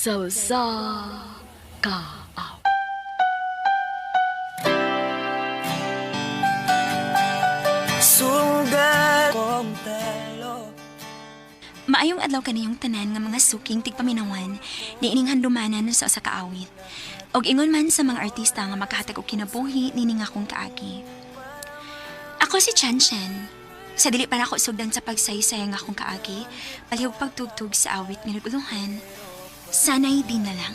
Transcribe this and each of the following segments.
sa ka. Sugat kong telo. Maayong adlaw kaniyong tanan nga mga suking tigpaminawan ni ining handumanan sa usa ka awit. Og ingon man sa mga artista nga makahatag og kinabuhi nining akong kaagi. Ako si Chan Chen. Sa dili pa nako sugdan sa pagsaysay nga akong kaagi, palihog pagtugtog sa awit nga naguluhan. Sanay di na lang.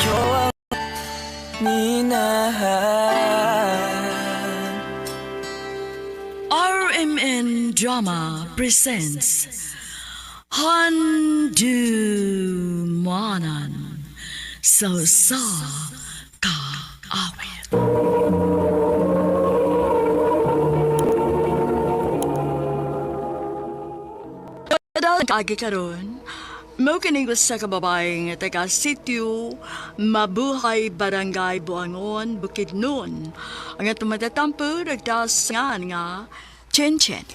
Yo ninahan. RMN Drama presents Handumanan sa ka awit. Dahil kagi karon, mo kining sa kababaeng taga sityo Mabuhay Barangay Buangon, Bukidnon. Ang atong matatampo nagdasangan nga Chen Chen.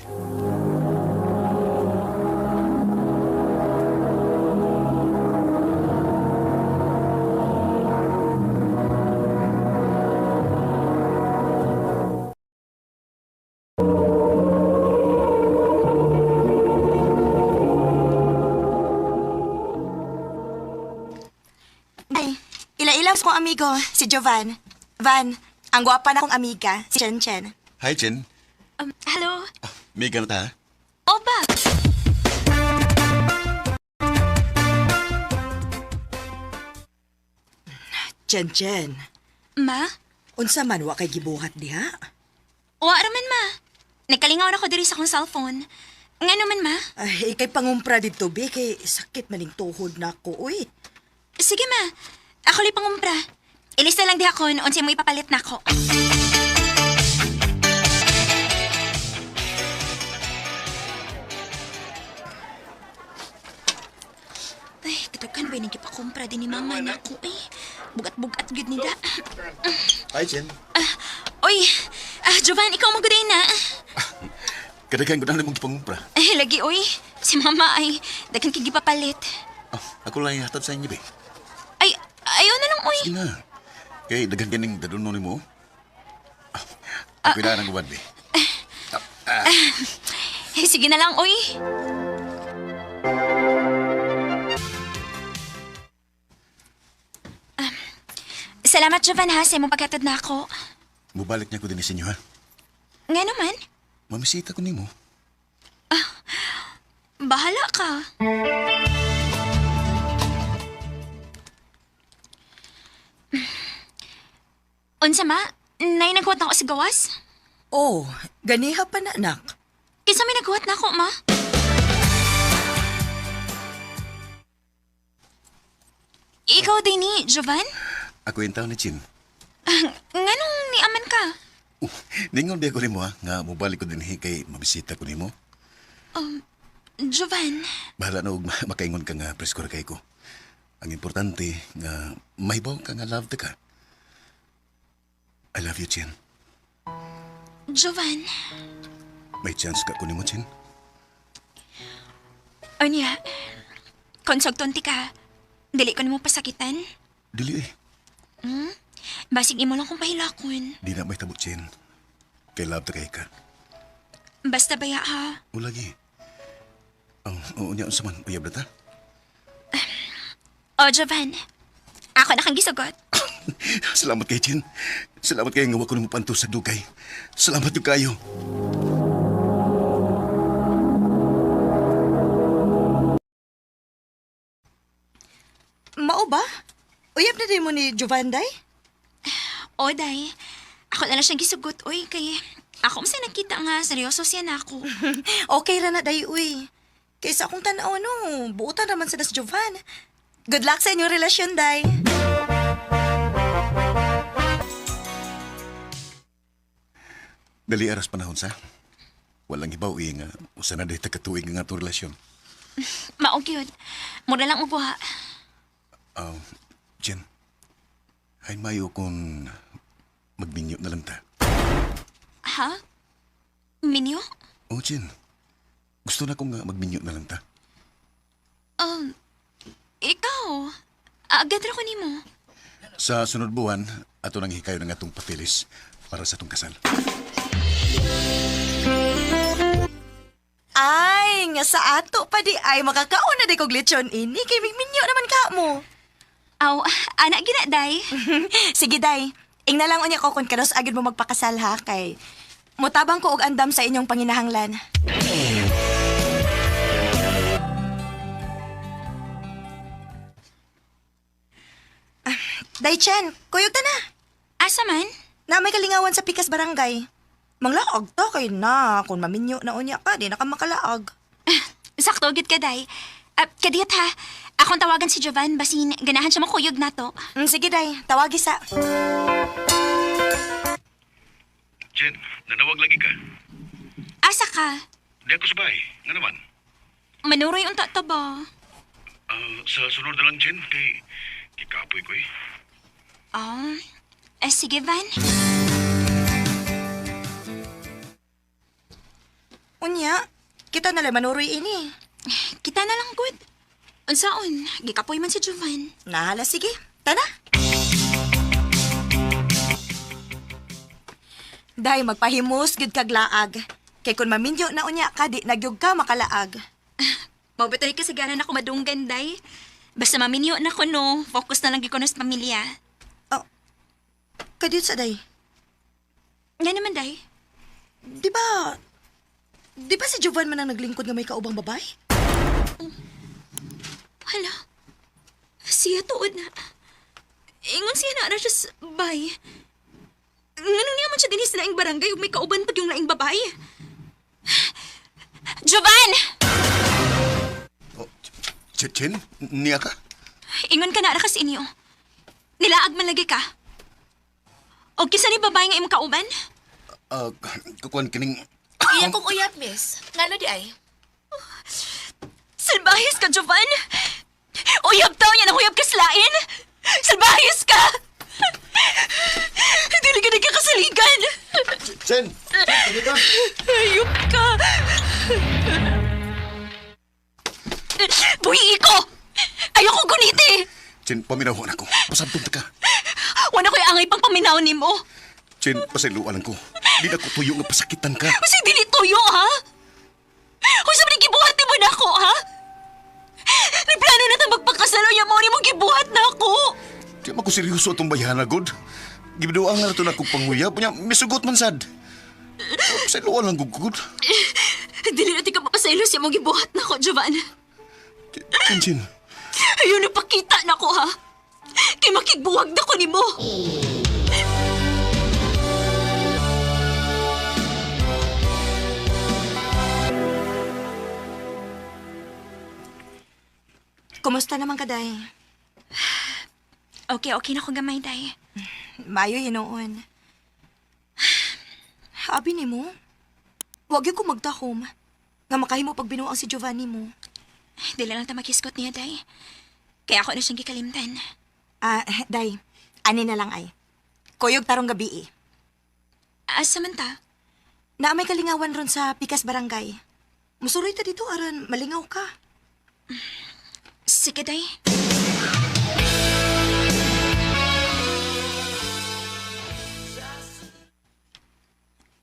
Ay, ila-ilaw kong amigo, si Jovan. Van, ang gwapa na kong amiga, si Chen Chen. Hi, Jen. Hello? May ganot ha? Opa! Chen, Ma? unsa man wa kay gibuhat diha? Wa raman ma. Nagkalingaw na ko diri sa akong cellphone. Nga naman ma? Ay, kay pangumpra dito, be, kay sakit maning tuhod na ko, uy. Sige ma. Ako li pangumpra. Ilista lang diha kon unsay mo ipapalit nako. Ay, katagan ba nagipakumpra din ni mama nako eh. Bugat-bugat gud nila. Hi, Jen. Oy, Jovan, ikaw maguday na. Kadagan ko na mong pangumpra. Lagi oy. Si mama ay daghang kigipapalit. Ako lang hatad sa inyo, be. Ay, ayaw na lang oy. Sige na. Kay dagan ganing daduno ni mo. Ako na ng gubad, be. Sige na lang oy. Salamat, Jovan, ha, sa imong pagkatod na ako. Mubalik niya ko din sa inyo, ha? Nga naman, Mamisita ko ni mo. bahala ka. Unsa ma? Nay naghuwat na ako sa gawas? Oh, ganiha pa na, anak. Kinsa may naghuwat na ako, ma? Ikaw din ni, Jovan? Ako yung tao ni Jen. Nganong niaman ka? Ningon ba ko ni mo, ha? Nga mubalik ko din kay mamisita ko ni mo. Jovan, Bahala na og makaingon ka nga presko kay ko. Ang importante nga mahibaw ka nga love ka. I love you, Jen. Jovan. May chance ka ko ni mo, Jen. O niya, konsogton ti ka. Dili ko na mo pasakitan. Dili eh. Basig imo lang kong pahilakon. Di na may tabot, Jen. Kay love kay ka. Basta baya ha. O lagi. Ang unya unsa man uyab na ta? O Jovan, ako na kang gisugot. Salamat kay Jen. Salamat kay nga wa ko nimo panto sa dugay. Salamat yung kayo. Mao ba? Uyab na din mo ni Jovan, day? O day, ako na lang siyang gisugot. Uy, kay ako masa nakita nga seryoso siya na ako. Okay ra na, day, uy. Kaysa akong tanaw, no, buutan naman sa Jovan. Good luck sa inyong relasyon, day. Dali aras panahon sa. Walang ibaw nga usa na day takatuig nga to relasyon. Maog yun. Mura lang ubuha. Jen. Ay mayo kung magminyo na lang ta. Ha? Minyo? Oh, Jen. Gusto na kong magminyo na lang ta. Ikaw, agad ra ko nimo. Sa sunod buwan, ato nang hikayo ng atong papilis para sa atong kasal. Ay, nga sa ato pa di ay makakaon na di kog lechon ini kay minyo naman ka mo. Aw, anak gina, day. Sige, day. Ing na lang unya ko kung kanos agad mo magpakasal ha kay mutabang ko og andam sa inyong panginahanglan. Day Chen, kuyog ta na. Asa man? Na may kalingawan sa Pikas Barangay. Manglaag ta kay na. Kung maminyo na unya ka, di na ka makalaag. Sakto gid ka, day. Kadiyot ha, akong tawagan si Jovan, basin ganahan siya makuyog na to. Sige, day. Tawagi sa... Jen, nanawag lagi ka. Asa ka? Di ako sabay. Nga naman. Manuroy unta to ba? Sa sunod na lang, Jen, kay kapoy ko eh. Sige, Van. Unya, kita na lang manuroy ini. Kita na lang, good. Unsaon, gikapoy man si Jovan. Nahala, sige. Tana. Day, magpahimus, gud kag laag. Kay kung maminyo na unya ka, di nagyog ka makalaag. Mabitoy kasi gana na ako madunggan, day. Basta maminyo na ko, no. Focus na lang gyud ko na sa pamilya. Oh, kadit sa day. Nga naman, day. Di ba si Jovan man ang naglingkod nga may kaubang babae? Hala. Siya tuod na. Ingon siya na siya sa bay. Ngano niya man siya dinis sa laing barangay ug may kauban pag yung laing babae. Jovan! Oh, Jen, niya ka? Ingon ka na sa inyo. Nilaag man lagi ka. O kisa ni babae nga imong kauban? Kukuan kining... Iya kong uyab, miss. Nga na di ay? Salbahis ka, Jovan! Uyab tao niya na uyab ka sa lain! Salbahis ka! Dili ka nagkakasaligan! Jen! Hindi ka? Ayop ka! Buhi ko! Ayoko guniti! Jen, paminawan ako. Pasabtong ka. Wala ko'y angay pang paminaw ni mo. Jen, pasiluan ko. Di na ko tuyo nga pasakitan ka. Kasi dili tuyo, ha? O sa mga gibuhat ni mo na ako, ha? Nagplano na tayo magpakasalo niya mo ni mo gibuhat na ako. Di man ko seryoso itong bayana, God. Gibidoan nga na ito na kong panguyab. Punya, misugot man sad. Pasiluan lang, God. Dili natin ka mapasaylo siya mo gibuhat na ako, Jovan. Jen. Ayun, napakita na ko, ha? Kay makigbuwag na ko ni mo. Kumusta naman ka, day? Okay na ko gamay, day. Mayo hinoon. Abi ni mo, wag yung ko magtakom. Nga makahimo pag binuang si Giovanni mo. Dili lang ta makiskot niya, day. Kaya ako na siyang gikalimtan. Day, ani na lang ay. Kuyog tarong gabi eh. Asa man ta? Na may kalingawan ron sa Pikas Barangay. Musuroy ta dito aron malingaw ka. Sige, day.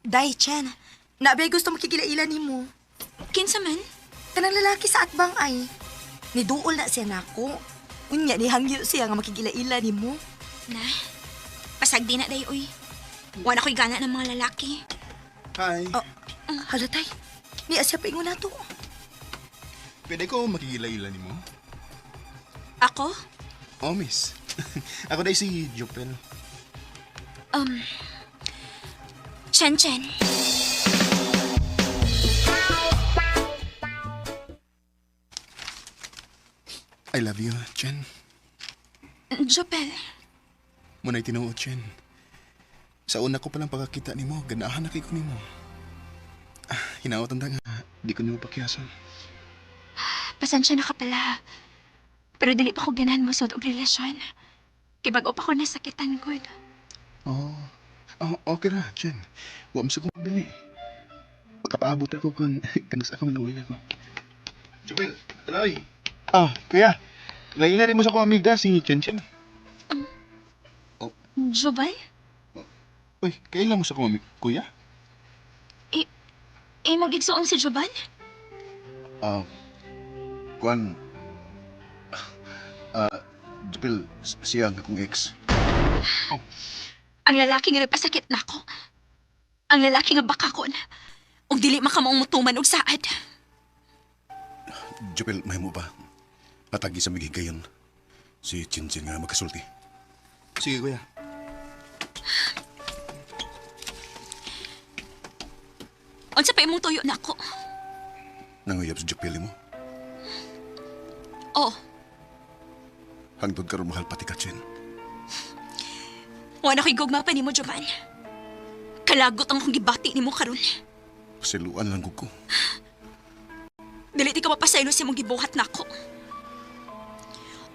Day, Chen, nabay gusto makikilailan ni mo. Kinsa man? Kanang lalaki sa atbang ay. Niduol na siya nako. Unya ni hangyo siya nga makikilailan ni mo. Na, pasag di na, day, uy. Wala ko'y gana ng mga lalaki. Hi. Halatay, ni asya pa ingon nato. Pwede ko makikilailan ni mo? Ako? Oh, miss. Ako dahil si Jopel. Chen. I love you, Jen. Jopel. Muna'y tinuod, Jen. Sa una ko palang pagkakita ni mo, ganahan na kay ko ni mo. Hinaotan ta nga, di ko ni mo pakyasan. Pasensya na ka pala. Pero dili pa ko ganahan mo sa og relasyon. Kay bago pa ko nasakitan, good. Oh, okay ra, Jen. Huwag mo sa kong bili. Pagkapaabot ako kung kanus ako maluwi ako. Jopel, talay! Kuya. Laingarin mo sa kong amiga si Chen Chen. Jovan? Uy, kailan mo sa kong amiga, kuya? Mag-igsoon si Jovan? Kuan. Jupil, siya ang akong ex. Ang lalaki nga nagpasakit na ako. Ang lalaki nga bakakon. Og dili makamaong mutuman og saad. Jupil, may mo ba? Natagi sa migigayon. Si Chinchin nga magkasulti. Sige, kuya. Unsa pa imong tuyo na ako? Nanguyab sa Jupil mo. Oh, Hangtod karon mahal pati ka, Chen. wala ko'y gugma pa ni mo, Jovan. Kalagot ang akong gibati ni mo karon. Pasiluan lang ko. Dili ti ka mapasaylo sa imong gibuhat na ako.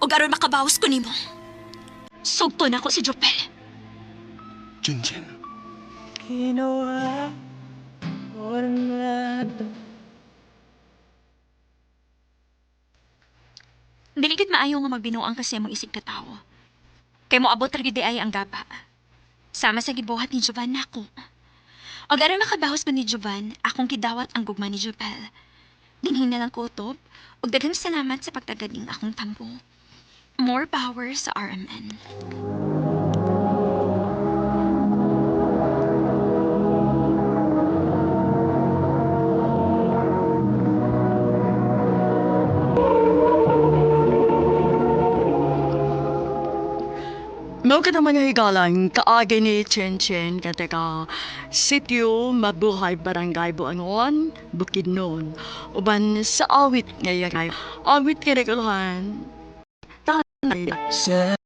O aron makabawas ko nimo. Sugto na ako si Jopel. Chen Chen. Ginawa ko na Dili gid maayo nga magbinuang kasi among isig ka tao. Kay mo abot ra gid di ay ang gaba. Sama sa gibuhat ni Jovan nako. Og aron makabawas ba ni Jovan, akong gidawat ang gugma ni Jopel. Dinhin na lang ko utob, ug daghang salamat sa pagtaganing akong tampo. More power sa RMN. Mao ka mga higalang kaagi ni Chen Chen kateka sityo Mabuhay Barangay Buangon, Bukidnon. Uban sa awit ngayon kayo. Awit kinakuluhan. Tanay. sa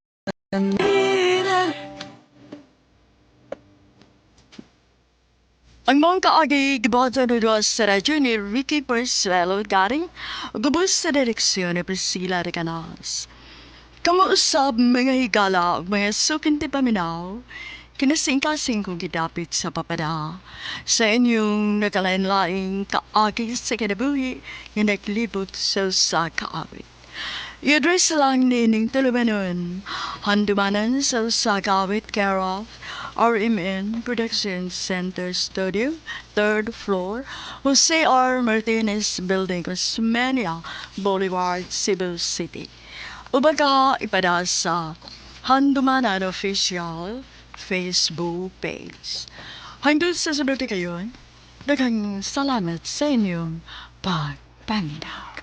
Ang mga kaagi giboto na sa radyo ni Ricky Persuelo Gari, gubos sa direksyon ni Priscilla Recanas. Kamuusab mga higala ug mga sukinti paminaw, kinasing-kasing kong gidapit sa papada sa inyong nakalain-laing kaagi sa kinabuhi nga naglibot sa kaawit. I-address lang nining tulumanon, handumanan sa Sagawit care of RMN Production Center Studio, 3rd floor, Jose R. Martinez Building, Osmeña Boulevard, Cebu City. Ubaga ipada sa Handumanan Official Facebook page. Hanggang sa sunod kayo, daghang salamat sa inyong pagpandak.